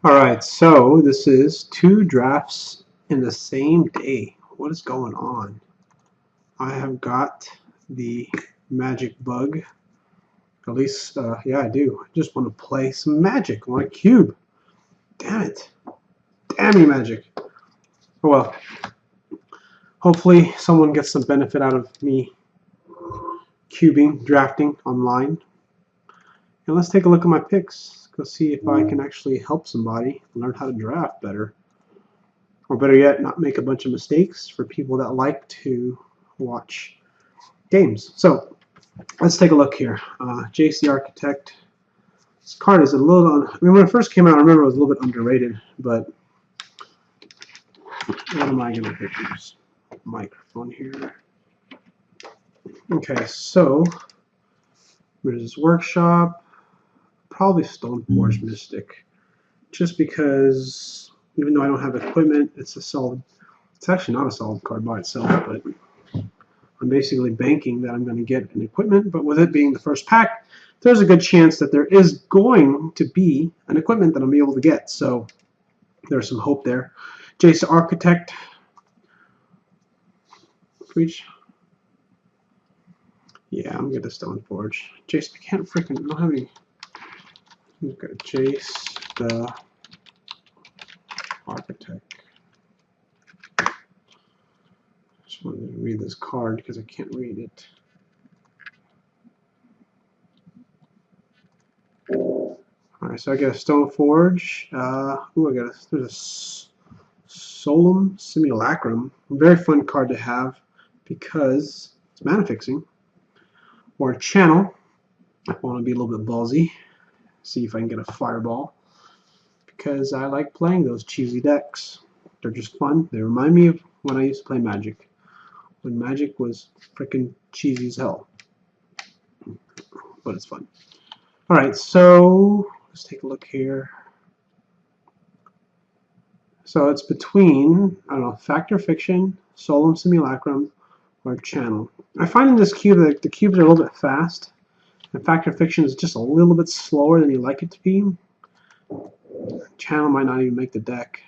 Alright, so this is two drafts in the same day. What is going on? I have got the magic bug. At least, yeah, I do. I just want to play some magic. I want a cube. Damn it. Damn you, magic. Oh well. Hopefully someone gets some benefit out of me cubing, drafting online. And let's take a look at my picks. Go see if I can actually help somebody learn how to draft better. Or better yet, not make a bunch of mistakes for people that like to watch games. So let's take a look here. Jace the Architect. This card is a little, I mean, when it first came out, I remember it was a little bit underrated, but what am I going to pick? Use microphone here. Okay, so there's Workshop, probably Stoneforge Mystic, just because even though I don't have equipment, it's a solid. It's actually not a solid card by itself, but I'm basically banking that I'm going to get an equipment, but with it being the first pack, there's a good chance that there is going to be an equipment that I'll be able to get. So there's some hope there. Jace Architect. Preach. Yeah, I'm going to Stoneforge. Jace, I can't freaking, I don't have any. Look at Jace the Architect. I just wanted to read this card because I can't read it. Alright, so I get a Stoneforge. There's a Solemn Simulacrum. A very fun card to have because it's mana fixing. Or a Channel. I want to be a little bit ballsy. See if I can get a Fireball. Because I like playing those cheesy decks. They're just fun. They remind me of when I used to play Magic. When Magic was freaking cheesy as hell. But it's fun. Alright, so let's take a look here. So it's between, I don't know, Fact or Fiction, Solemn Simulacrum, or Channel. I find in this cube that the cubes are a little bit fast, and Fact or Fiction is just a little bit slower than you like it to be. Channel might not even make the deck.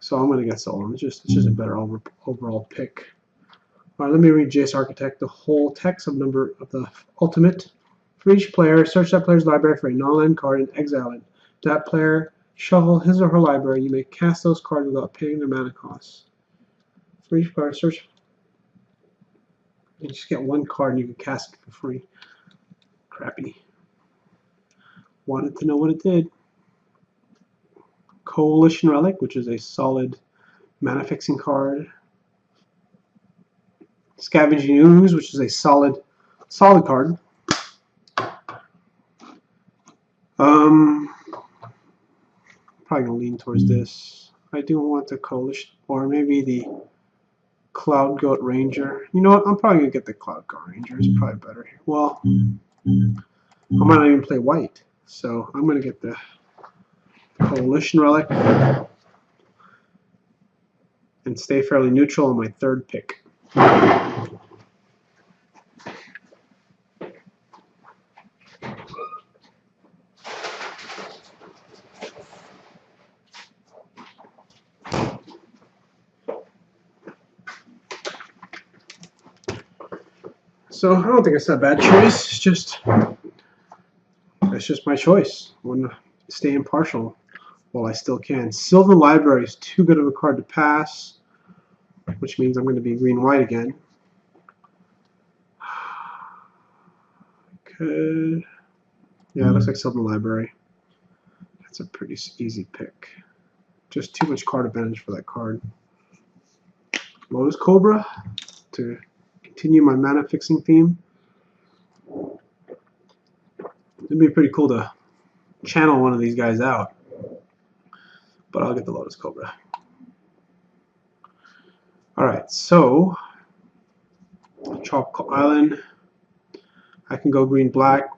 So I'm going to get Solemn. It's just a better overall pick. All right, let me read Jace Architect, the whole text of the ultimate. For each player, search that player's library for a non-land card and exile it. That player shuffle his or her library. You may cast those cards without paying their mana costs. For each player, search. You just get one card and you can cast it for free. Crappy. Wanted to know what it did. Coalition Relic, which is a solid mana fixing card. Scavenging Ooze, which is a solid card. Probably gonna lean towards this. I do want the Coalition, or maybe the Cloud Goat Ranger. You know what? I'm probably gonna get the Cloud Goat Ranger. It's probably better here. Well, I might not even play white, so I'm gonna get the Coalition Relic and stay fairly neutral on my third pick. So I don't think it's a bad choice. It's just my choice. I want to stay impartial while I still can. Sylvan Library is too good of a card to pass, which means I'm going to be green-white again. Could, yeah, it looks like Sylvan Library. That's a pretty easy pick. Just too much card advantage for that card. Lotus Cobra to continue my mana fixing theme. It'd be pretty cool to channel one of these guys out, but I'll get the Lotus Cobra. Alright, so Tropical Island. I can go green-black.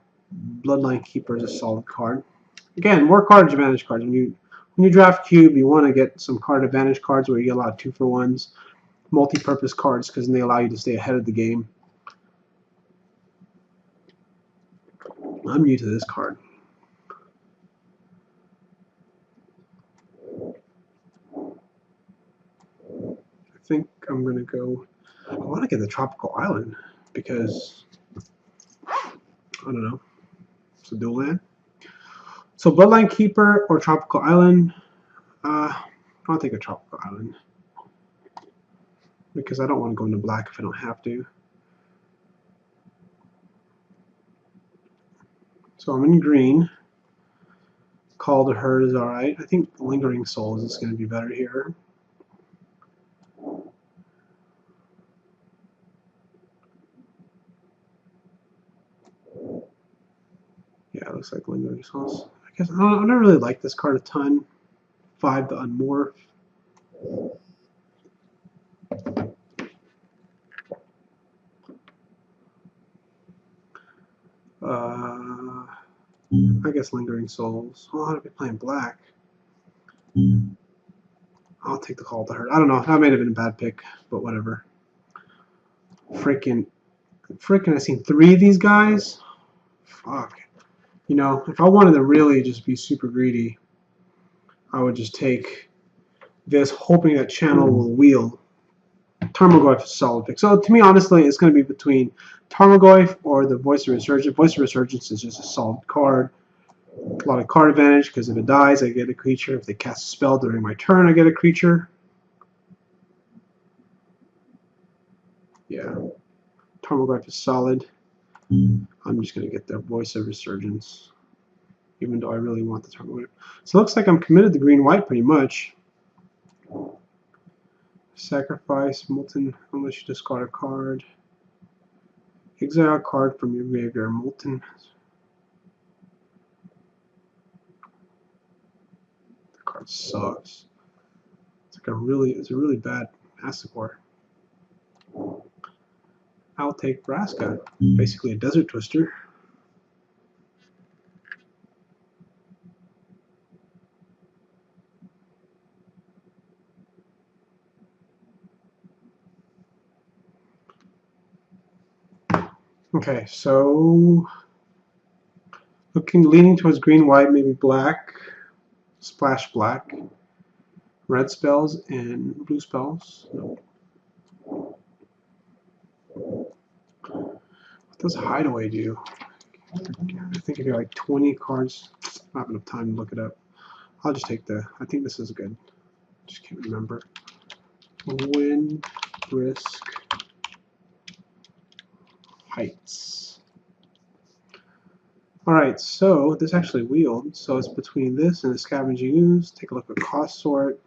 Bloodline Keeper is a solid card. Again, more card advantage cards. When you draft cube, you want to get some card advantage cards where you get a lot of 2-for-1s, multi-purpose cards, because they allow you to stay ahead of the game. I'm new to this card. I'm gonna go. I want to get the Tropical Island because I don't know. It's a dual land. So Bloodline Keeper or Tropical Island. I'll take a Tropical Island because I don't want to go into black if I don't have to. So I'm in green. Call to Herd is alright. I think Lingering Souls is going to be better here. Yeah, it looks like Lingering Souls. I guess I don't really like this card a ton. 5 to Unmorph. I guess Lingering Souls. Well, I'll be playing black. I'll take the Call to Herd. I don't know. That may have been a bad pick, but whatever. Freaking, I seen 3 of these guys. Fuck. You know, if I wanted to really just be super greedy, I would just take this, hoping that Channel will wheel. Tarmogoyf is a solid pick. So to me, honestly, it's going to be between Tarmogoyf or the Voice of Resurgence. Voice of Resurgence is just a solid card. A lot of card advantage because if it dies, I get a creature. If they cast a spell during my turn, I get a creature. Yeah. Tarmogoyf is solid. I'm just going to get the Voice of Resurgence, even though I really want the Tarmogoyf. So it looks like I'm committed to green-white pretty much. Sacrifice, Molten, unless you discard a card. Exile a card from your graveyard, Molten. The card sucks. It's a really bad Massacre. I'll take Vraska. Basically a Desert Twister. Okay, so leaning towards green, white, maybe black, splash black, red spells and blue spells. No. What does Hideaway do? I think if you're like 20 cards, I don't have enough time to look it up. I'll just take I think this is good. Just can't remember. Wind, Brisk, Heights. Alright, so this actually wheeled, so it's between this and the Scavenging Ooze. Take a look at Cost Sort.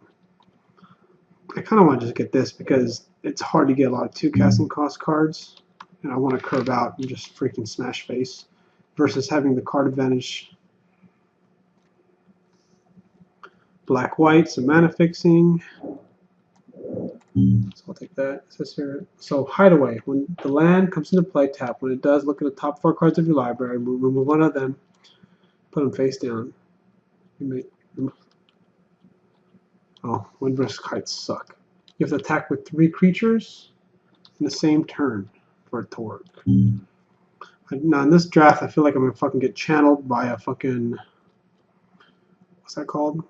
I kind of want to just get this because it's hard to get a lot of 2 casting cost cards, and I want to curve out and just freaking smash face versus having the card advantage. Black white, some mana fixing. So I'll take that. It says here. So Hideaway. When the land comes into play, tap. When it does, look at the top 4 cards of your library. Remove one of them. Put them face down. Oh, Windbrisk Heights suck. You have to attack with 3 creatures in the same turn for it to work. Now in this draft, I feel like I'm gonna fucking get channeled by a fucking, what's that called?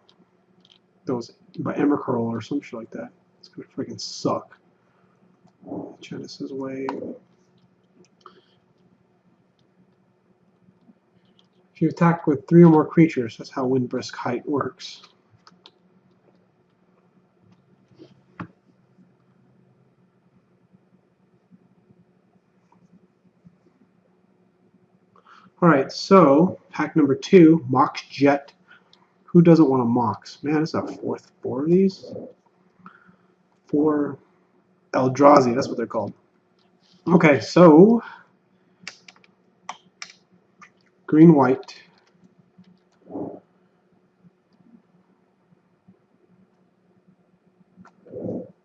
Those by Emrakul or some shit like that. It's gonna freaking suck. Genesis Wave. If you attack with 3 or more creatures, that's how Windbrisk Height works. Alright, so pack number 2, Mox Jet. Who doesn't want a Mox? Man, it's a 4th 4 of these. 4 Eldrazi, that's what they're called. Okay, so green white.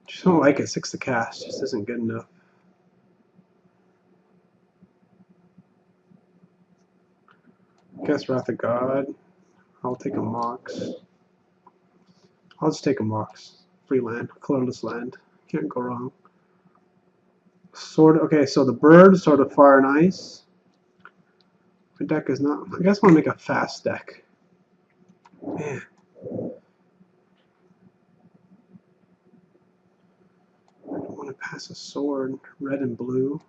Just don't like it. 6 to cast just isn't good enough. Guess Wrath of God. I'll take a Mox. I'll just take a Mox. Free land, colorless land. Can't go wrong. Sword. Okay, so the bird, Sword of Fire and Ice. My deck is not. I guess I want to make a fast deck. Man. I don't has a sword, red and blue.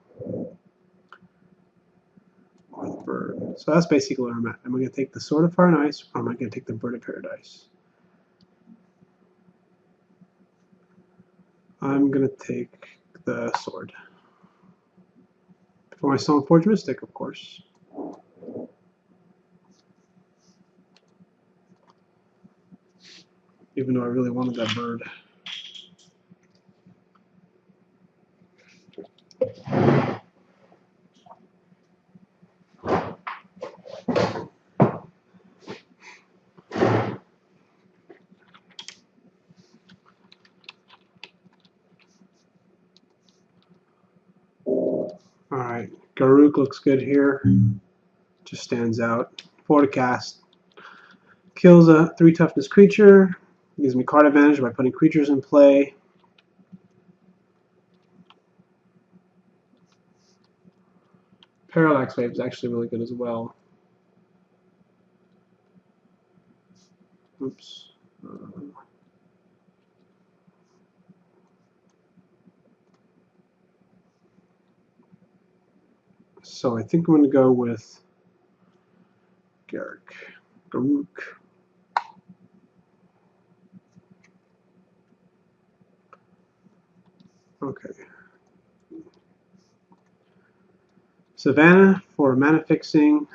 Or the bird. So that's basically where I'm at. Am I going to take the Sword of Fire and Ice, or am I going to take the Bird of Paradise? I'm going to take the sword. For my Stoneforge Mystic, of course. Even though I really wanted that bird. Alright, Garruk looks good here. Just stands out. 4 to cast. Kills a 3 toughness creature. Gives me card advantage by putting creatures in play. Parallax Wave is actually really good as well. Oops. So I think I'm going to go with Garruk. Okay. Savannah for mana fixing.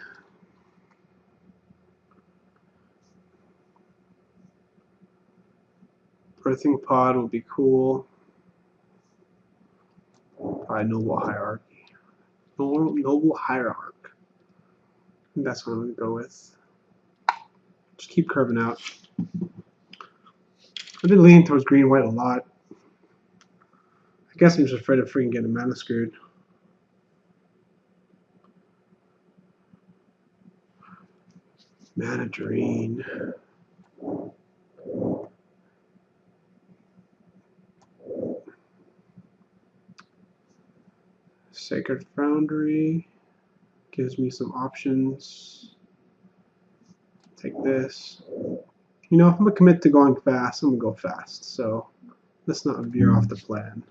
Birthing Pod will be cool. Probably Noble Hierarchy. Noble Hierarch. I think that's what I'm going to go with. Just keep curving out. I've been leaning towards green-white a lot. I guess I'm just afraid of freaking getting mana screwed. Mana Drain. Sacred Foundry gives me some options. Take this. You know, if I'm going to commit to going fast, I'm going to go fast. So let's not veer off the plan.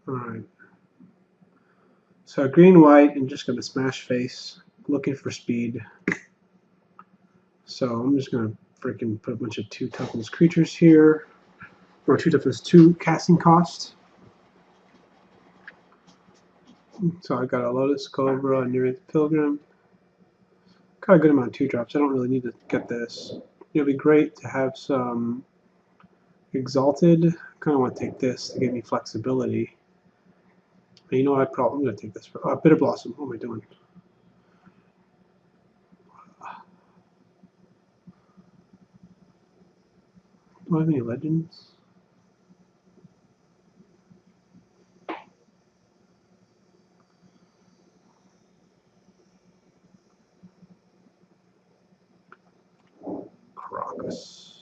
Alright. So green-white and just going to smash face. Looking for speed. So I'm just going to freaking put a bunch of 2 toughness creatures here. Or 2 toughness 2 casting cost. So I got a Lotus Cobra, a Nereid Pilgrim. Got a good amount of 2-drops. I don't really need to get this. It'll be great to have some Exalted. I kind of want to take this to give me flexibility. And you know what? I'm going to take this. Bitter Blossom. What am I doing? Do I have any legends? Karakas.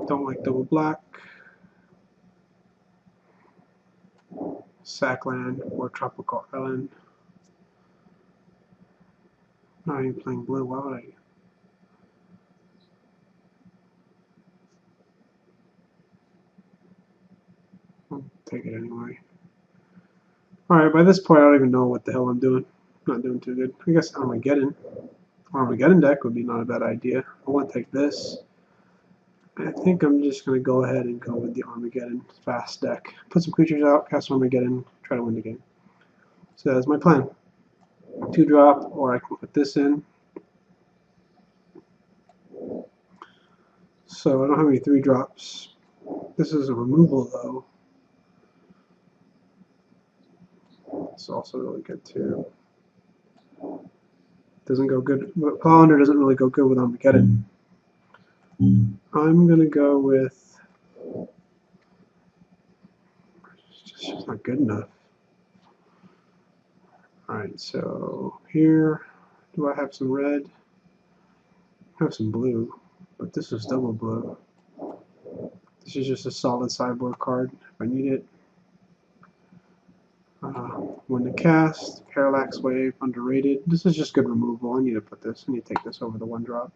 Don't like double black. Sackland or Tropical Island. Not even playing blue. Why would I? I'll take it anyway. Alright, by this point I don't even know what the hell I'm doing. I'm not doing too good. I guess Armageddon. Armageddon deck would be not a bad idea. I want to take this. I think I'm just going to go ahead and go with the Armageddon fast deck. Put some creatures out, cast Armageddon, try to win the game. So that's my plan. 2-drop, or I can put this in. So I don't have any 3-drops. This is a removal though. It's also really good too. Doesn't go good. Pollender doesn't really go good with Armageddon. I'm gonna go with. It's just not good enough. Alright, so here, do I have some red? I have some blue, but this is double blue. This is just a solid sideboard card if I need it. When to cast, Parallax Wave, underrated. This is just good removal. I need to put this. I need to take this over the 1-drop.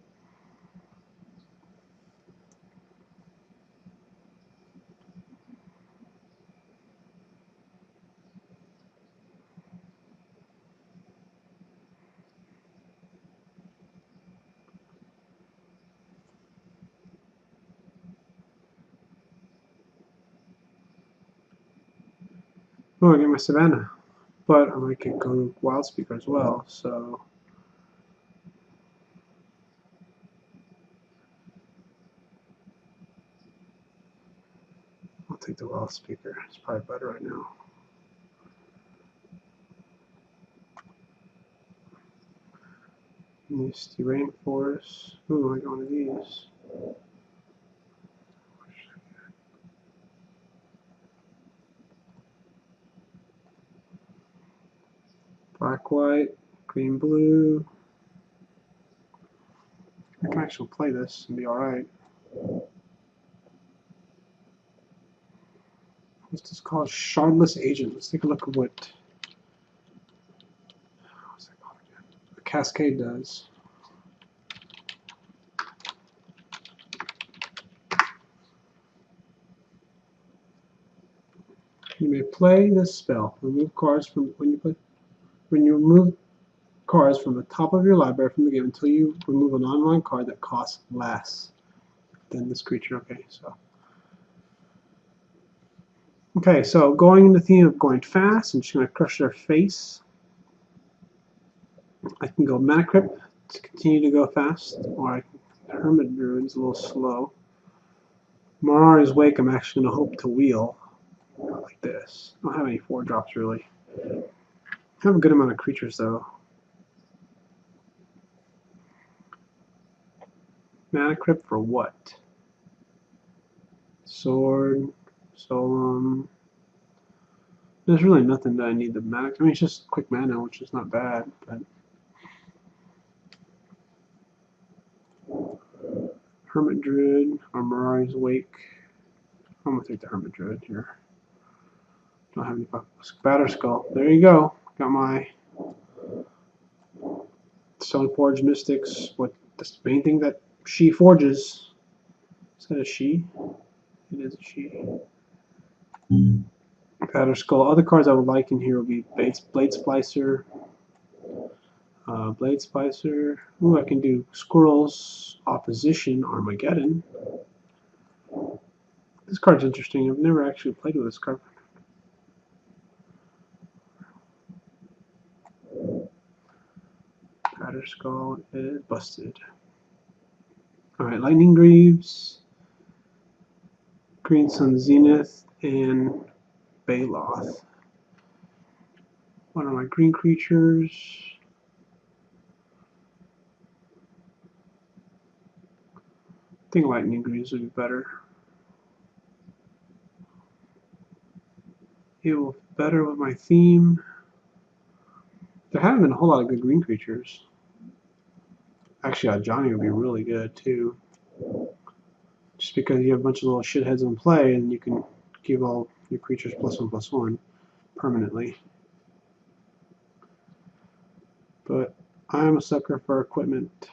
Oh, I get my Savannah. But I might get go Wild Speaker as well, so I'll take the Wild Speaker. It's probably better right now. Misty Rainforest. Ooh, I got one of these. Black, white, green, blue. I can actually play this and be alright. What's this called? Shardless Agent. Let's take a look at what's that called again? The Cascade does. You may play this spell. Remove cards from when you remove cards from the top of your library from the game until you remove an online card that costs less than this creature. Okay, so going in the theme of going fast, I'm just going to crush their face. I can go Mana Crypt to continue to go fast, or I can Hermit Druid's a little slow. Mirari's Wake, I'm actually going to hope to wheel like this. I don't have any 4-drops really. I have a good amount of creatures though. Mana Crypt for what? Sword, Solemn. There's really nothing that I need the mana. I mean, it's just quick mana, which is not bad, but Hermit Druid or Mirari's Wake. I'm gonna take the Hermit Druid here. Don't have any Batterskull. There you go. Got my Stoneforge Mystics. What the main thing that she forges? Is that a she? It is a she. Batterskull. Other cards I would like in here would be Blade Splicer. Blade Splicer. Ooh, I can do Squirrel's Opposition, Armageddon. This card's interesting. I've never actually played with this card. Batterskull is busted. Alright, Lightning Greaves, Green Sun Zenith, and Baloth. What are my green creatures? I think Lightning Greaves would be better. It will be better with my theme. There haven't been a whole lot of good green creatures. Actually, Johnny would be really good too. Just because you have a bunch of little shitheads in play and you can give all your creatures +1/+1 permanently. But I'm a sucker for equipment.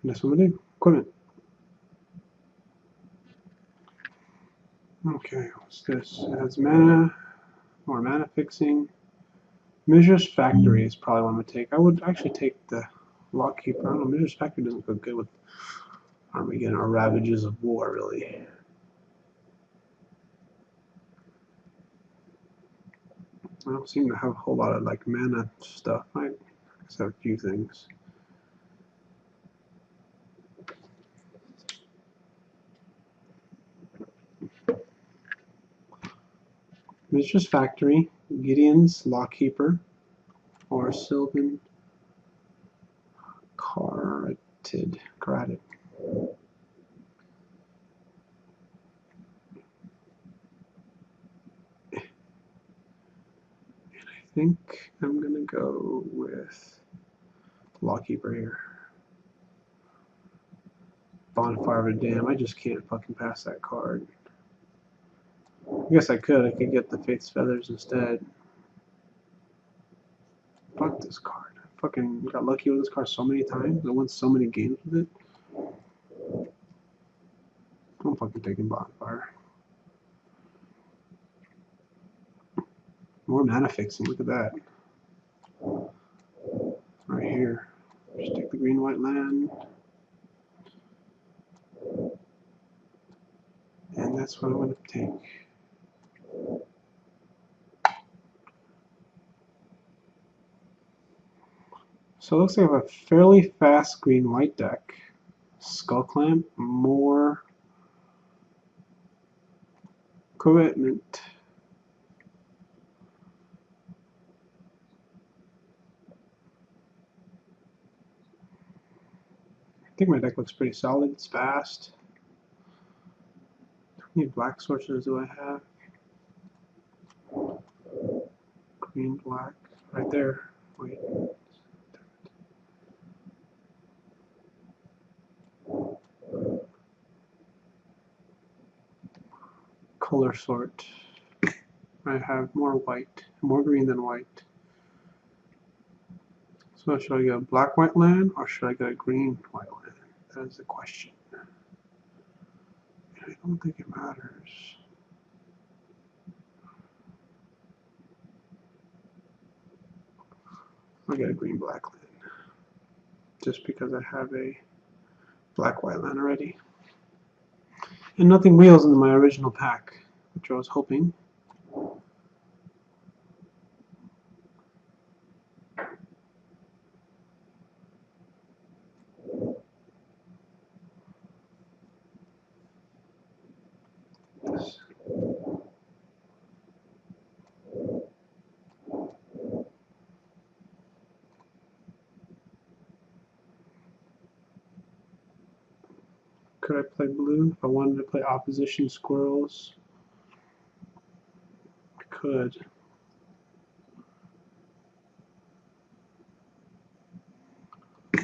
And that's what I'm gonna do. Equipment. Okay, what's this? It has mana, more mana fixing. Mizra's Factory is probably what I'm gonna take. I would actually take the Lockkeeper. I don't know, Mizra's Factory doesn't go good with Armageddon or Ravages of War, really. I don't seem to have a whole lot of like mana stuff. I just have a few things. Mizra's Factory, Gideon's Lockkeeper, or Sylvan Karatid. think I'm gonna go with Lawkeeper here. Bonfire of a Dam. I just can't fucking pass that card. I guess I could. I could get the Faith's Feathers instead. Fuck this card. I fucking got lucky with this card so many times. I won so many games with it. I'm fucking taking Bonfire. More mana fixing. Look at that. Right here. Just take the green-white land. And that's what I'm going to take. So it looks like I have a fairly fast green-white deck. Skull Clamp, more commitment. I think my deck looks pretty solid. It's fast. How many black sources do I have? Green, black, right there. Wait. Color sort. I have more white, more green than white. So should I get a black white land or should I get a green white land? That is the question. I don't think it matters. I'll get a green black land. Just because I have a black white land already. And nothing wheels in my original pack, which I was hoping. Could I play blue if I wanted to play opposition squirrels? I could. But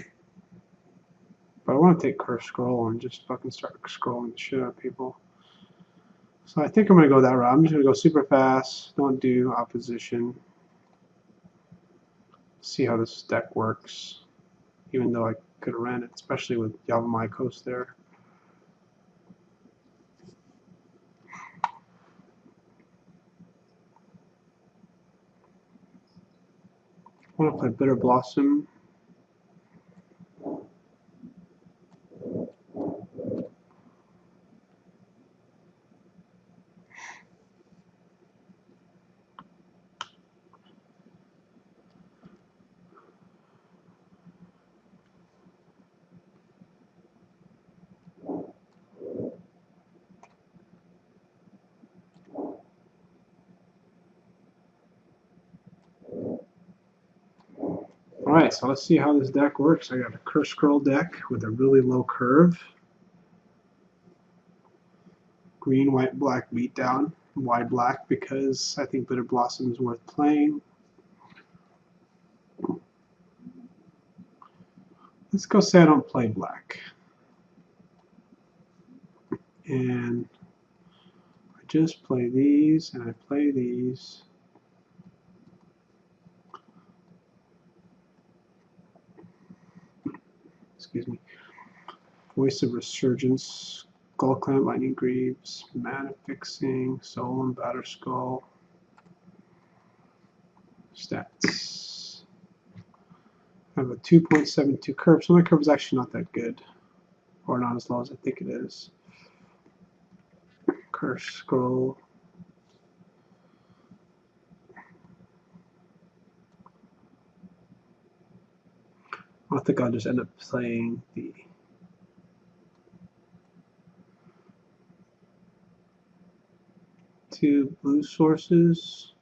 I want to take Curse Scroll and just fucking start scrolling the shit out of people. So I think I'm going to go that route. I'm just going to go super fast. Don't do opposition. See how this deck works. Even though I could have ran it, especially with Yavimaya Coast there. I want to play Bitter Blossom. Alright, so let's see how this deck works. I got a Curse Scroll deck with a really low curve. Green, white, black beatdown. Why black? Because I think Bitter Blossom is worth playing. Let's go say I don't play black. And I just play these and I play these. Excuse me. Voice of Resurgence, Skull Clamp, Lightning Greaves, Mana Fixing, Soul and Batterskull. Stats. I have a 2.72 curve, so my curve is actually not that good. Or not as low as I think it is. Curse Scroll. I think I'll just end up playing the two blue sources.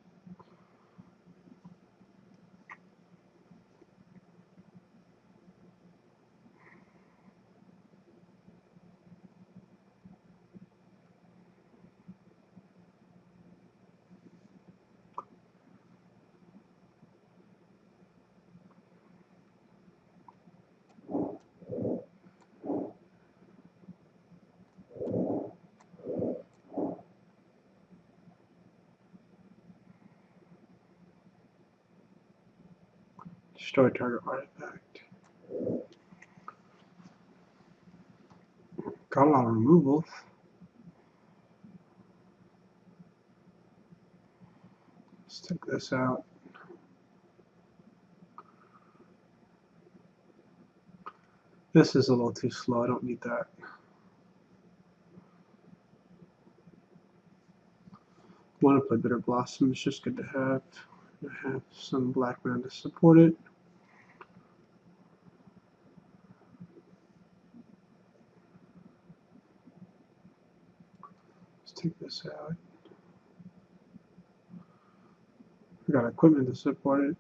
Destroy target artifact. Got a lot of removals. Let's take this out. This is a little too slow. I don't need that. Want to play Bitter Blossom. It's just good to have. I have some black mana to support it. Let's take this out. I got equipment to support it.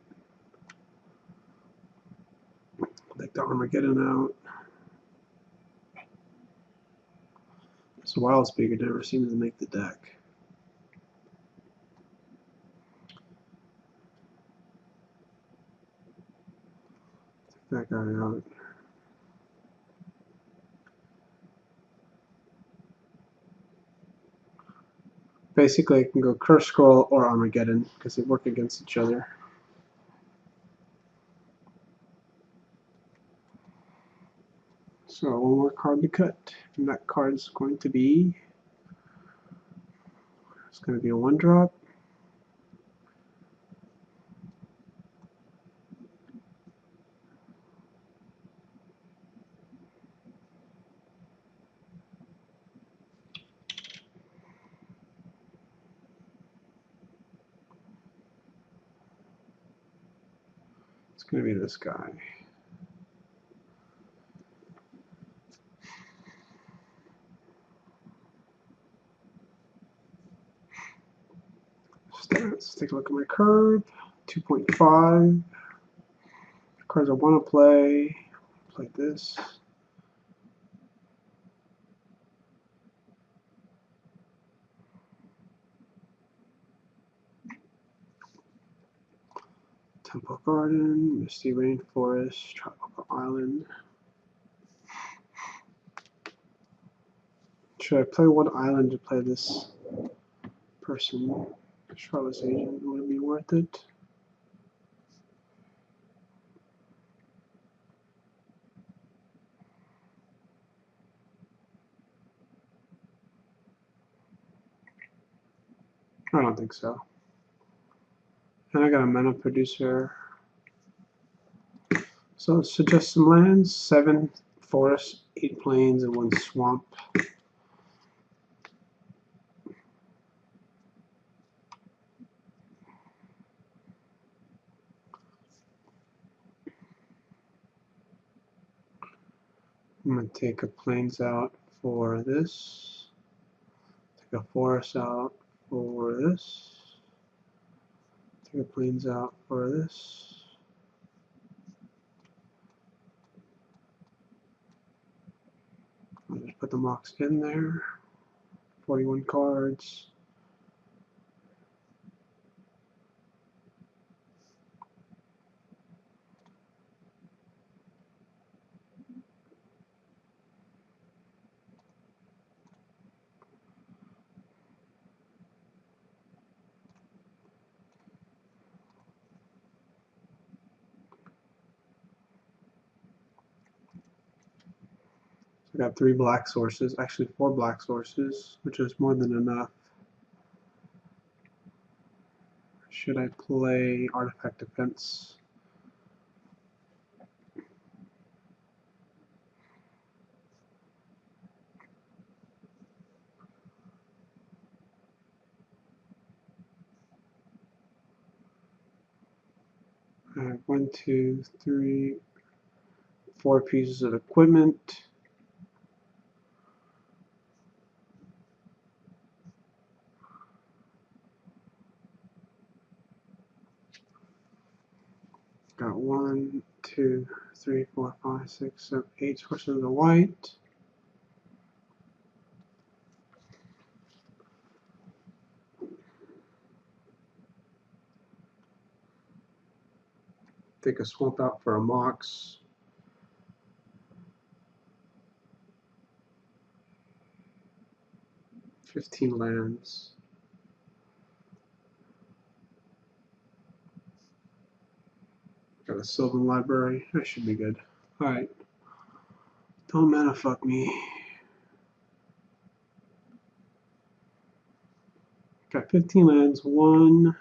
Take the Armageddon out. This Wild Speaker never seems to make the deck. Take that guy out. Basically, I can go Curse Scroll or Armageddon because they work against each other. So one more card to cut, and that card is going to be. It's going to be a 1-drop. It's going to be this guy. Let's take a look at my curve. 2.5. Cards I want to play. Like this. Temple Garden, Misty Rainforest, Tropical Island. Should I play one island to play this person? Charlotte's Agent, would it be worth it? I don't think so. And I got a mana producer. So let's suggest some lands. 7 forests, 8 plains, and 1 swamp. I'm going to take a plains out for this. Take a forest out for this. Take a plains out for this. I'll just put the Mox in there. 41 cards. I got 3 black sources, actually 4 black sources, which is more than enough. Should I play Artifact Defense? I have 1, 2, 3, 4 pieces of equipment. Got 1, 2, 3, 4, 5, 6, 7, 8 sources of the white. Take a swamp out for a Mox. $15 lands. Got a Sylvan Library. That should be good. Alright. Don't mana fuck me. Got 15 lands. 1,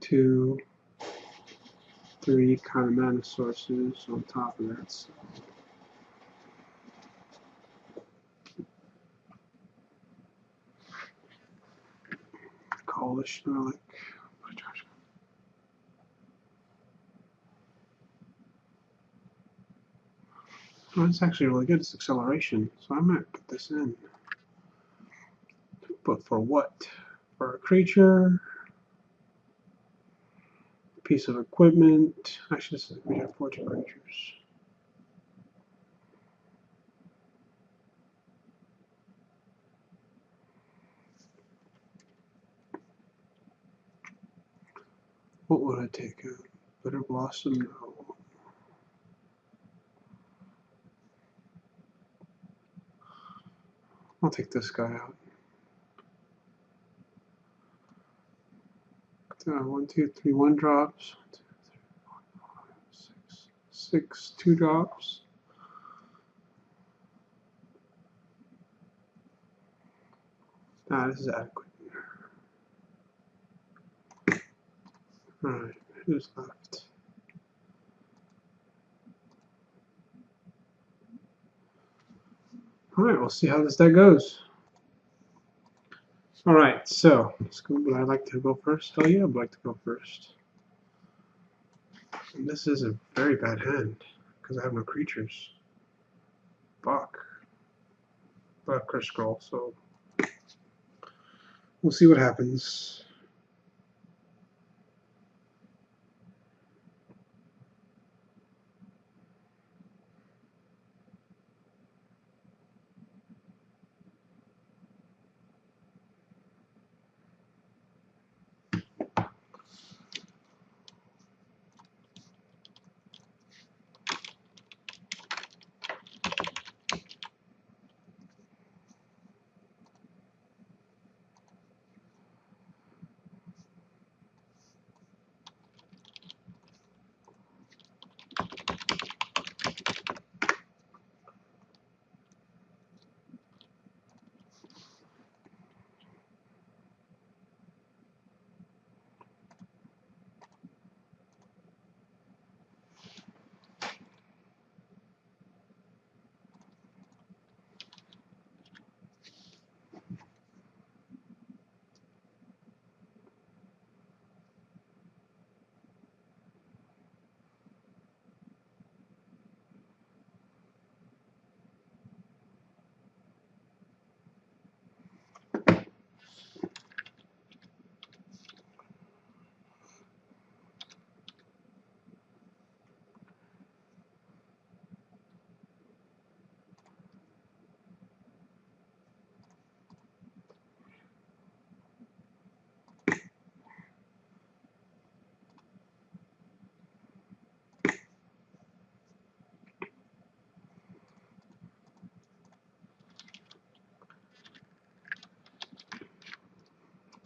2, 3 kind of mana sources on top of that. So. Coalition Relic. Oh, it's actually really good. It's acceleration, so I might put this in. But for what? For a creature, piece of equipment. Actually, we have 14 creatures. What would I take? Bitter Blossom? No. I'll take this guy out. 1, 2, 3, 1 drops. 1, 2, 3, 4, 5, 6, 2 drops. This is adequate. Alright, who's left? Alright, we'll see how this deck goes. Alright, so let's go. Would I like to go first? Oh yeah, I'd like to go first. And this is a very bad hand because I have no creatures. Fuck. But Curse Scroll, so we'll see what happens.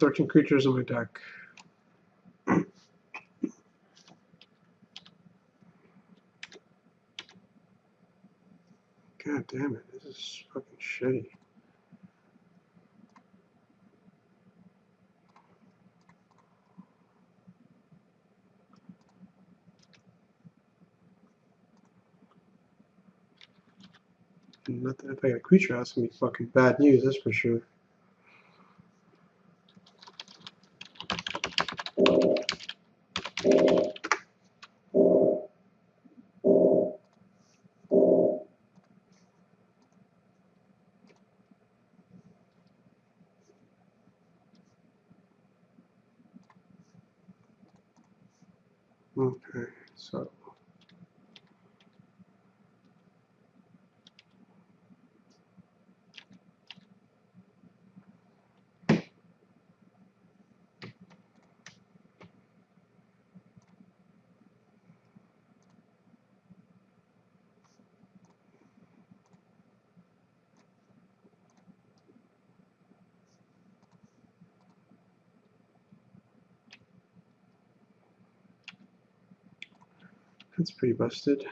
Thirteen creatures in my deck. God damn it, this is fucking shitty. Nothing. If I get a creature out, it's gonna be fucking bad news, that's for sure. Okay, so That's pretty busted.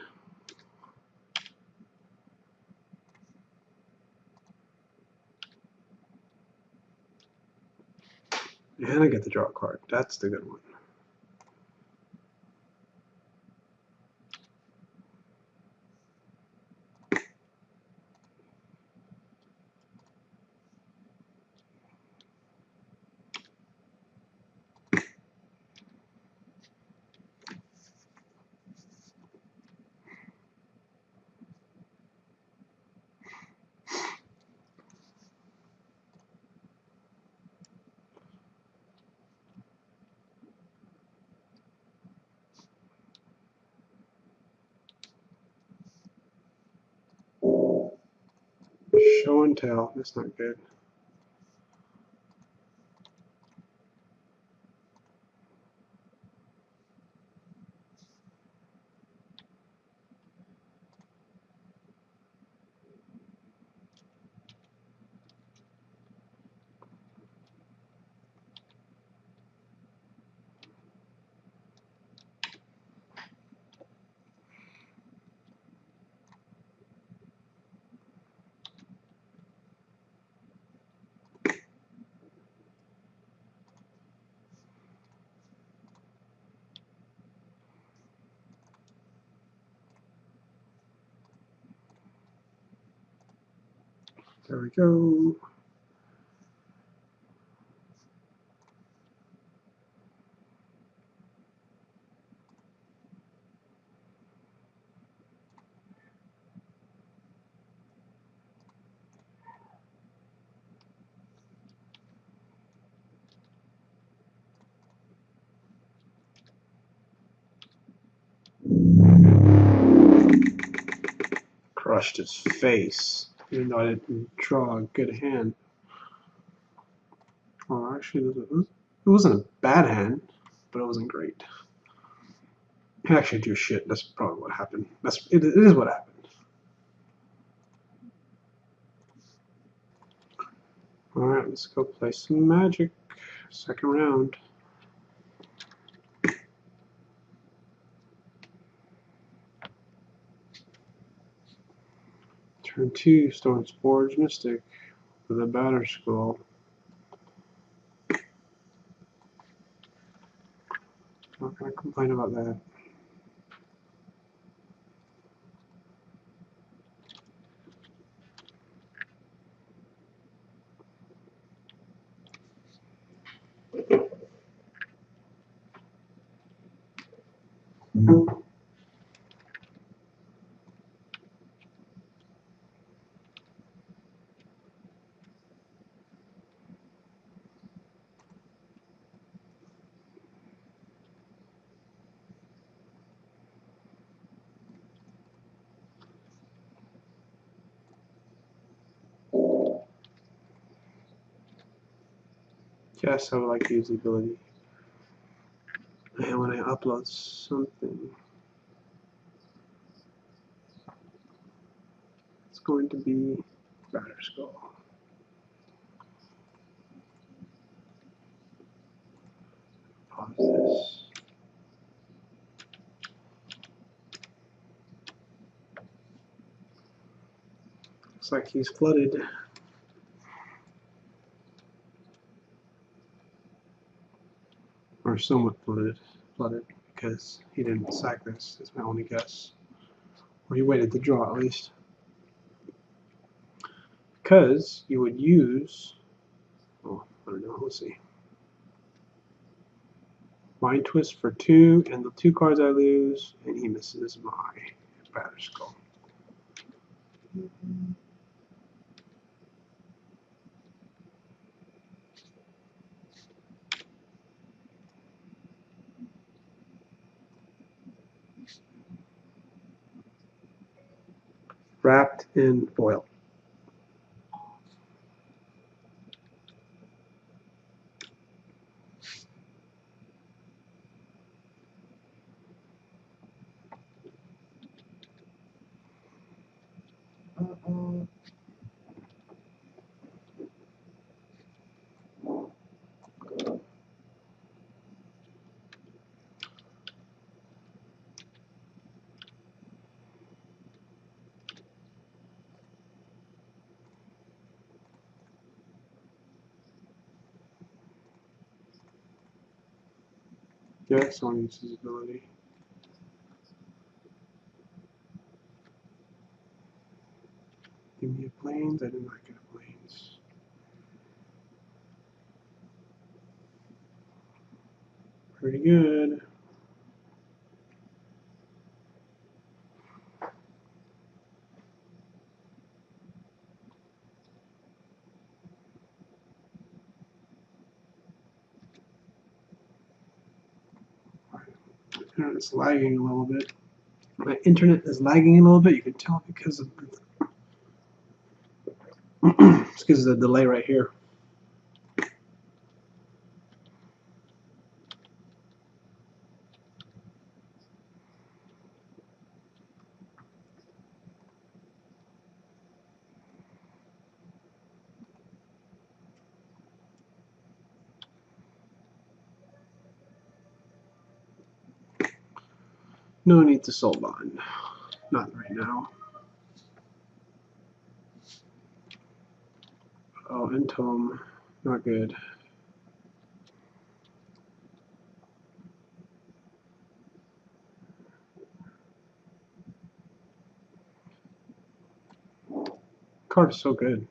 And I get the draw card. That's the good one. Show and tell. That's not good. There we go. Crushed his face, even though I didn't draw a good hand. Well, actually, it wasn't a bad hand, but it wasn't great. I actually drew shit. That's probably what happened. It is what happened. Alright, let's go play some Magic. Second round. Turn 2, Stoneforge Mystic with a Batterskull. Not gonna complain about that. Yes, I would like to use the ability. And when I upload something, it's going to be Batterskull. Pause this. Looks like he's flooded. Or somewhat flooded because he didn't sack this, is my only guess. Or he waited to draw at least. Because you would use, oh, I don't know, let's see. Mind Twist for 2, and the 2 cards I lose, and he misses my Batterskull. Wrapped in foil. Yeah, someone uses ability. Give me a planes. I did not get a planes. Pretty good. Internet's lagging a little bit. My internet is lagging a little bit. You can tell because of it's because of the delay right here. No need to soul bond. Not right now. Oh, Entome. Not good. Card is so good.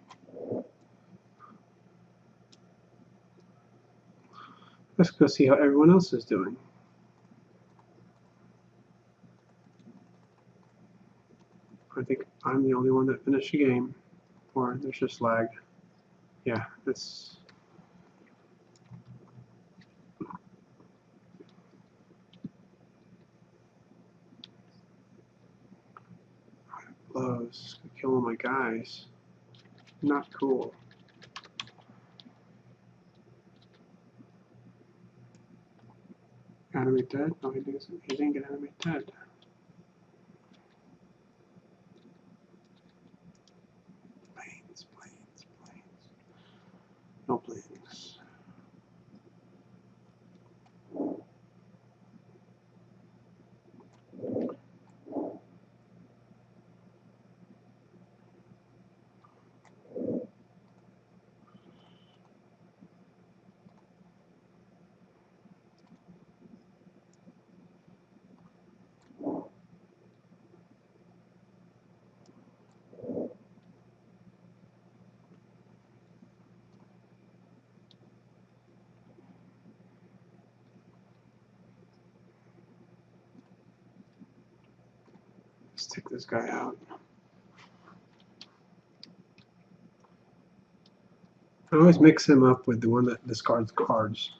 Let's go see how everyone else is doing. I think I'm the only one that finished the game. Or there's just lag. Yeah, it's blows. Killing my guys. Not cool. Animate dead? No, he didn't get animate dead. Planes. No planes. Let's take this guy out. I always mix him up with the one that discards cards.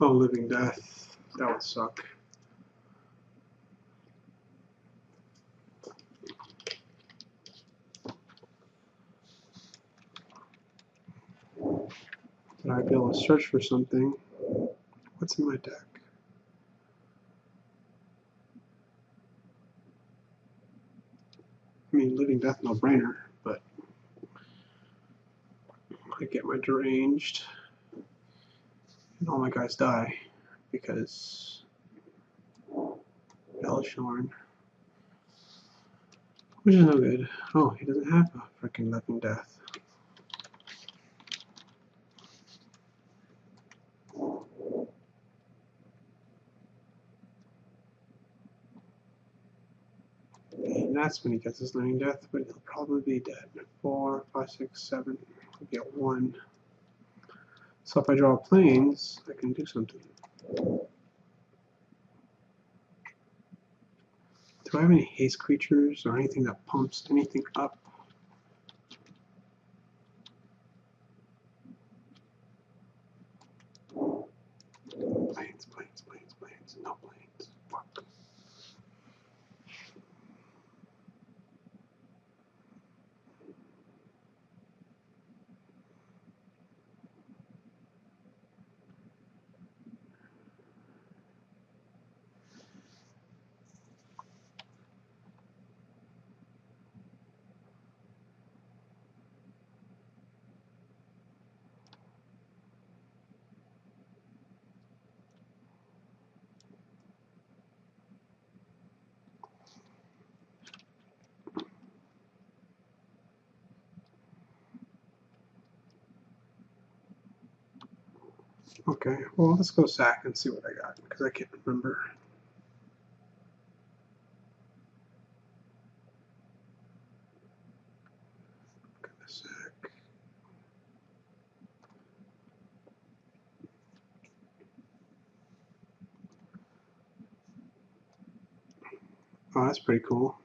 Oh, Living Death. That would suck. But I'd be able to search for something. What's in my deck? I mean, Living Death, no brainer, but I get my deranged, and all my guys die because Belshorn, which is no good. Oh, he doesn't have a freaking Living Death. And that's when he gets his Living Death, but he'll probably be dead. 4, 5, 6, 7. I'll get 1. So if I draw planes, I can do something. Do I have any haste creatures or anything that pumps anything up? Planes. No planes. Fuck. Okay, well, let's go sack and see what I got, because I can't remember. Sack. Oh, that's pretty cool.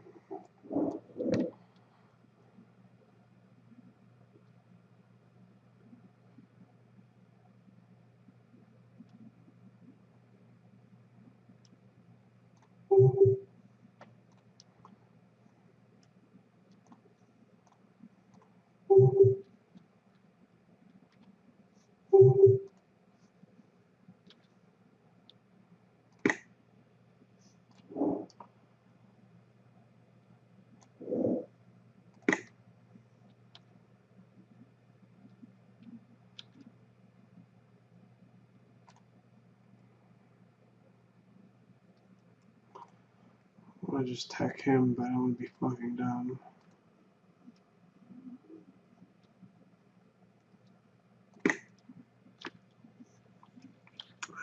I'll just tech him, but I don't want to be fucking dumb.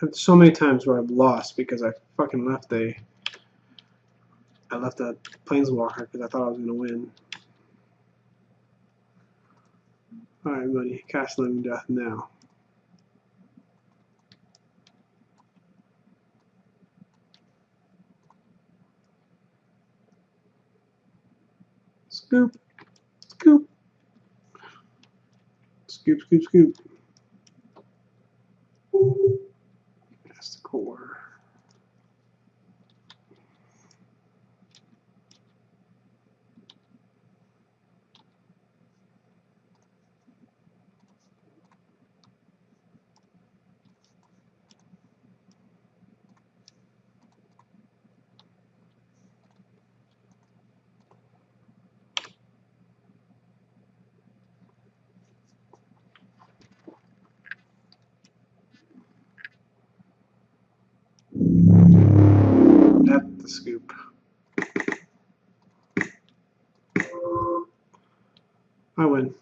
I've so many times where I've lost because I fucking left a planeswalker because I thought I was gonna win. Alright, buddy, cast Living Death now. Scoop, scoop, scoop, scoop, scoop. That's the core. That's the scoop. I win.